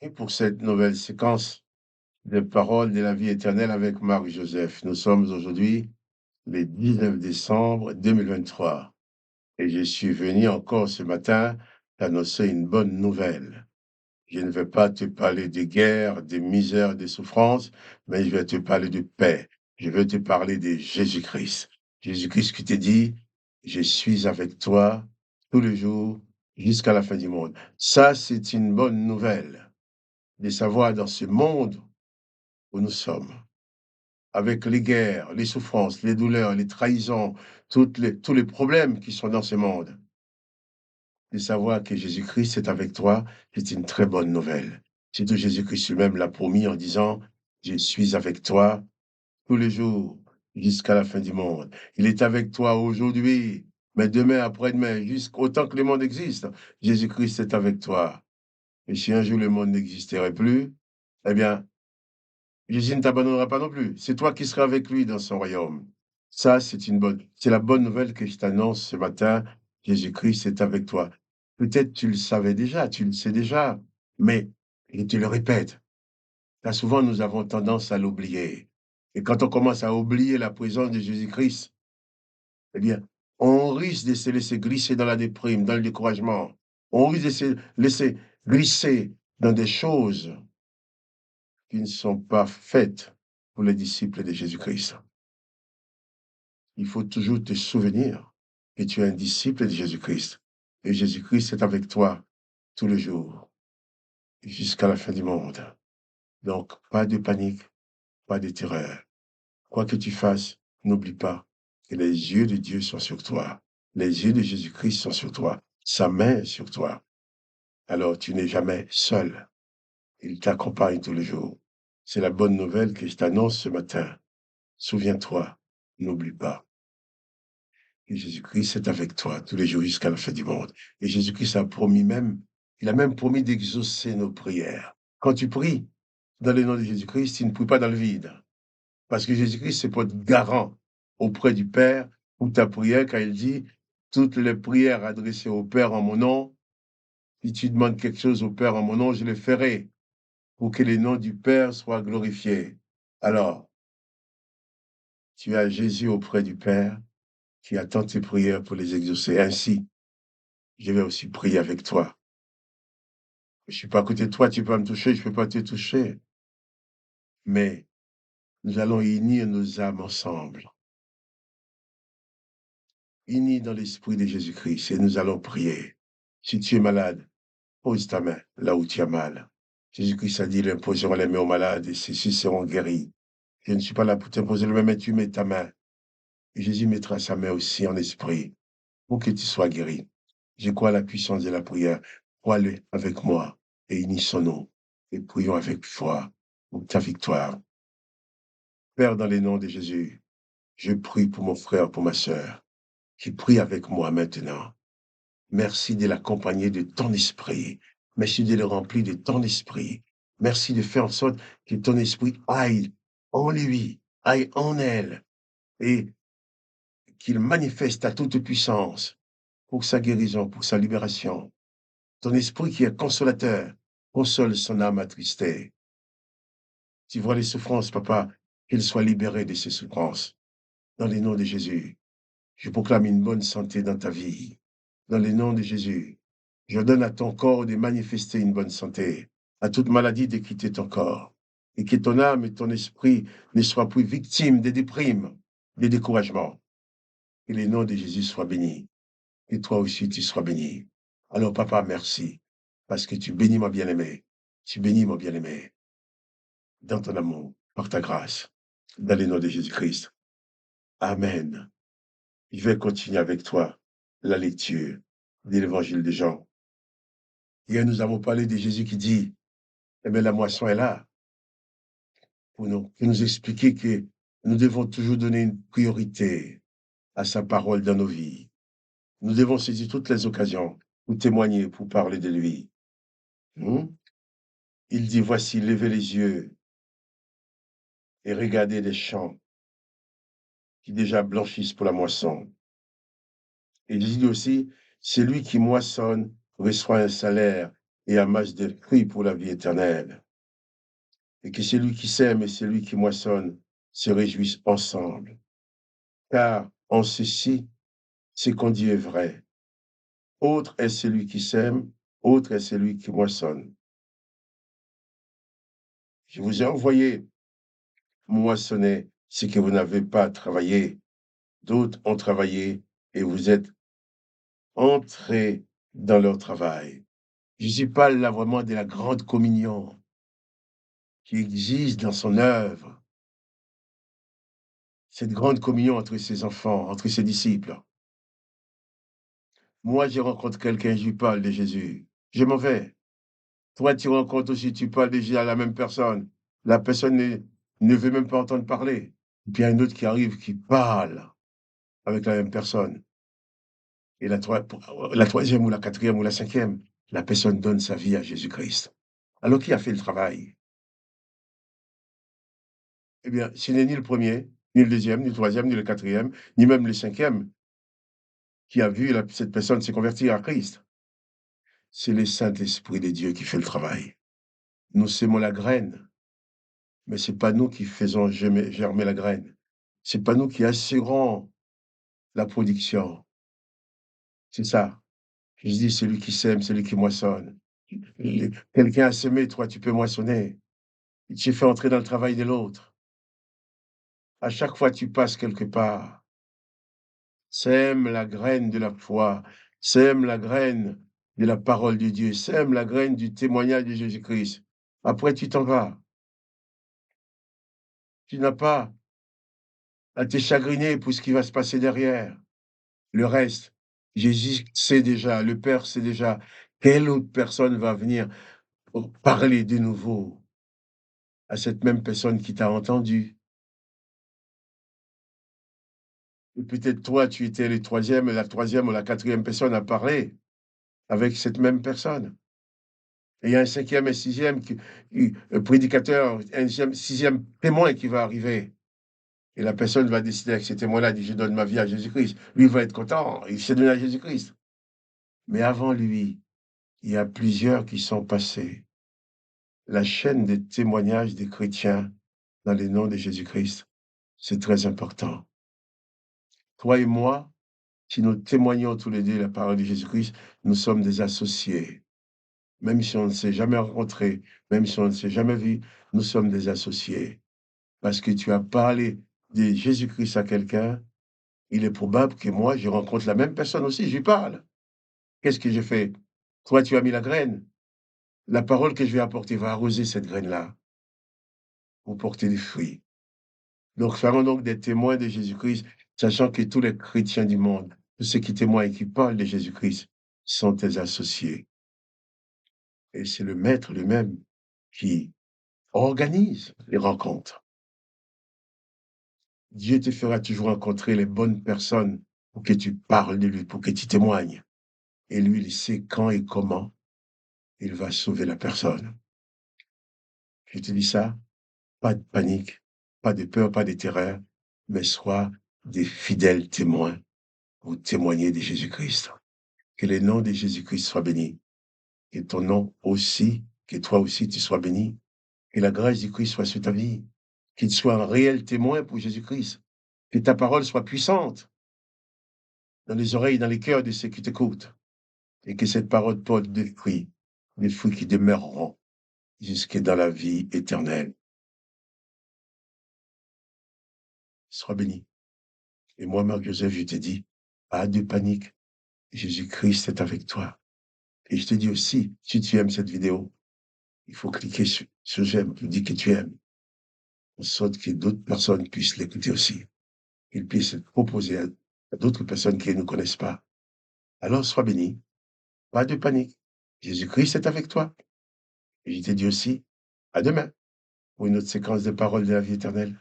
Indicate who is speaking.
Speaker 1: Et pour cette nouvelle séquence de paroles de la vie éternelle avec Marc-Joseph. Nous sommes aujourd'hui le 19 décembre 2023 et je suis venu encore ce matin t'annoncer une bonne nouvelle. Je ne vais pas te parler de guerre, de misère, de souffrance, mais je vais te parler de paix. Je vais te parler de Jésus-Christ. Jésus-Christ qui te dit, je suis avec toi tous les jours jusqu'à la fin du monde. Ça, c'est une bonne nouvelle de savoir dans ce monde où nous sommes, avec les guerres, les souffrances, les douleurs, les trahisons, tous les problèmes qui sont dans ce monde, de savoir que Jésus-Christ est avec toi, c'est une très bonne nouvelle. Surtout Jésus-Christ lui-même l'a promis en disant, je suis avec toi tous les jours jusqu'à la fin du monde. Il est avec toi aujourd'hui, mais demain, après-demain, jusqu'autant que le monde existe, Jésus-Christ est avec toi. Et si un jour le monde n'existerait plus, eh bien, Jésus ne t'abandonnera pas non plus. C'est toi qui seras avec lui dans son royaume. Ça, c'est la bonne nouvelle que je t'annonce ce matin. Jésus-Christ est avec toi. Peut-être tu le savais déjà, tu le sais déjà, mais je te le répète. Car souvent, nous avons tendance à l'oublier. Et quand on commence à oublier la présence de Jésus-Christ, eh bien, on risque de se laisser glisser dans la déprime, dans le découragement. On risque de se laisser glisser dans des choses qui ne sont pas faites pour les disciples de Jésus-Christ. Il faut toujours te souvenir que tu es un disciple de Jésus-Christ. Et Jésus-Christ est avec toi tous les jours, jusqu'à la fin du monde. Donc, pas de panique, pas de terreur. Quoi que tu fasses, n'oublie pas que les yeux de Dieu sont sur toi. Les yeux de Jésus-Christ sont sur toi. Sa main est sur toi. Alors, tu n'es jamais seul. Il t'accompagne tous les jours. C'est la bonne nouvelle que je t'annonce ce matin. Souviens-toi, n'oublie pas. Et Jésus-Christ est avec toi tous les jours jusqu'à la fin du monde. Et Jésus-Christ a promis même, il a même promis d'exaucer nos prières. Quand tu pries dans le nom de Jésus-Christ, tu ne pries pas dans le vide. Parce que Jésus-Christ, c'est pour être garant auprès du Père pour ta prière, car il dit, toutes les prières adressées au Père en mon nom, si tu demandes quelque chose au Père en mon nom, je le ferai pour que le nom du Père soit glorifié. Alors, tu as Jésus auprès du Père qui attend tes prières pour les exaucer. Ainsi, je vais aussi prier avec toi. Je suis pas à côté de toi, tu peux me toucher, je peux pas te toucher. Mais nous allons unir nos âmes ensemble, unis dans l'esprit de Jésus-Christ, et nous allons prier. Si tu es malade, pose ta main là où tu as mal. Jésus-Christ a dit, ils imposeront les mains aux malades et ceux-ci seront guéris. Je ne suis pas là pour t'imposer le même, mais tu mets ta main. Et Jésus mettra sa main aussi en esprit pour que tu sois guéri. Je crois à la puissance de la prière. Crois-le avec moi et unissons-nous et prions avec foi pour ta victoire. Père, dans le nom de Jésus, je prie pour mon frère, pour ma sœur, qui prie avec moi maintenant. Merci de l'accompagner de ton esprit. Merci de le remplir de ton esprit. Merci de faire en sorte que ton esprit aille en lui, aille en elle, et qu'il manifeste à toute puissance pour sa guérison, pour sa libération. Ton esprit qui est consolateur, console son âme attristée. Tu vois les souffrances, papa, qu'il soit libéré de ces souffrances. Dans le nom de Jésus, je proclame une bonne santé dans ta vie. Dans le nom de Jésus, je donne à ton corps de manifester une bonne santé, à toute maladie de quitter ton corps, et que ton âme et ton esprit ne soient plus victimes des déprimes, des découragements. Que le nom de Jésus soit béni, et toi aussi tu sois béni. Alors papa, merci, parce que tu bénis ma bien-aimée, tu bénis mon bien-aimé, dans ton amour, par ta grâce, dans le nom de Jésus-Christ. Amen. Je vais continuer avec toi la lecture de l'évangile de Jean. Hier, nous avons parlé de Jésus qui dit, eh bien, la moisson est là, pour nous expliquer que nous devons toujours donner une priorité à sa parole dans nos vies. Nous devons saisir toutes les occasions pour témoigner, pour parler de lui. Hmm? Il dit, voici, levez les yeux et regardez les champs qui déjà blanchissent pour la moisson. Et il dit aussi, celui qui moissonne reçoit un salaire et amasse des fruits pour la vie éternelle. Et que celui qui sème et celui qui moissonne se réjouissent ensemble. Car en ceci, ce qu'on dit est vrai. Autre est celui qui sème, autre est celui qui moissonne. Je vous ai envoyé moissonner ce que vous n'avez pas travaillé. D'autres ont travaillé et vous êtes entrés dans leur travail. Jésus parle là vraiment de la grande communion qui existe dans son œuvre, cette grande communion entre ses enfants, entre ses disciples. Moi, je rencontre quelqu'un, je lui parle de Jésus. Je m'en vais. Toi, tu rencontres aussi, tu parles déjà à la même personne. La personne ne veut même pas entendre parler. Et puis il y a une autre qui arrive, qui parle avec la même personne. Et la troisième ou la quatrième ou la cinquième, la personne donne sa vie à Jésus-Christ. Alors qui a fait le travail? Eh bien, ce n'est ni le premier, ni le deuxième, ni le troisième, ni le quatrième, ni même le cinquième qui a vu cette personne se convertir à Christ. C'est le Saint-Esprit de Dieu qui fait le travail. Nous semons la graine, mais c'est pas nous qui faisons germer la graine. C'est pas nous qui assurons la production. C'est ça. Je dis celui qui sème, celui qui moissonne. Quelqu'un a semé, toi, tu peux moissonner. Il te fait entrer dans le travail de l'autre. À chaque fois que tu passes quelque part, sème la graine de la foi, sème la graine de la parole de Dieu, sème la graine du témoignage de Jésus-Christ. Après, tu t'en vas. Tu n'as pas à te chagriner pour ce qui va se passer derrière. Le reste, Jésus sait déjà, le Père sait déjà quelle autre personne va venir pour parler de nouveau à cette même personne qui t'a entendu. Et peut-être toi, tu étais le troisième, la troisième ou la quatrième personne à parler avec cette même personne. Et il y a un cinquième et sixième prédicateur, un sixième témoin qui va arriver. Et la personne va décider avec ce témoin-là, dit, je donne ma vie à Jésus-Christ. Lui va être content, il s'est donné à Jésus-Christ. Mais avant lui, il y a plusieurs qui sont passés. La chaîne des témoignages des chrétiens dans le nom de Jésus-Christ, c'est très important. Toi et moi, si nous témoignons tous les deux la parole de Jésus-Christ, nous sommes des associés. Même si on ne s'est jamais rencontrés, même si on ne s'est jamais vu, nous sommes des associés. Parce que tu as parlé de Jésus-Christ à quelqu'un, il est probable que moi, je rencontre la même personne aussi, je lui parle. Qu'est-ce que j'ai fait? Toi, tu as mis la graine. La parole que je vais apporter va arroser cette graine-là pour porter des fruits. Donc, soyons donc des témoins de Jésus-Christ, sachant que tous les chrétiens du monde, tous ceux qui témoignent et qui parlent de Jésus-Christ, sont tes associés. Et c'est le Maître lui-même qui organise les rencontres. Dieu te fera toujours rencontrer les bonnes personnes pour que tu parles de lui, pour que tu témoignes. Et lui, il sait quand et comment il va sauver la personne. Je te dis ça, pas de panique, pas de peur, pas de terreur, mais sois des fidèles témoins pour témoigner de Jésus-Christ. Que le nom de Jésus-Christ soit béni. Que ton nom aussi, que toi aussi tu sois béni. Que la grâce du Christ soit sur ta vie. Qu'il soit un réel témoin pour Jésus-Christ. Que ta parole soit puissante dans les oreilles, dans les cœurs de ceux qui t'écoutent. Et que cette parole porte des fruits qui demeureront jusque dans la vie éternelle. Sois béni. Et moi, Marc-Joseph, je te dis, pas de panique. Jésus-Christ est avec toi. Et je te dis aussi, si tu aimes cette vidéo, il faut cliquer sur j'aime, tu dis que tu aimes, en sorte que d'autres personnes puissent l'écouter aussi. Qu'ils puissent être proposés à d'autres personnes qui ne nous connaissent pas. Alors, sois béni. Pas de panique. Jésus-Christ est avec toi. Et je te dis aussi, à demain, pour une autre séquence de paroles de la vie éternelle.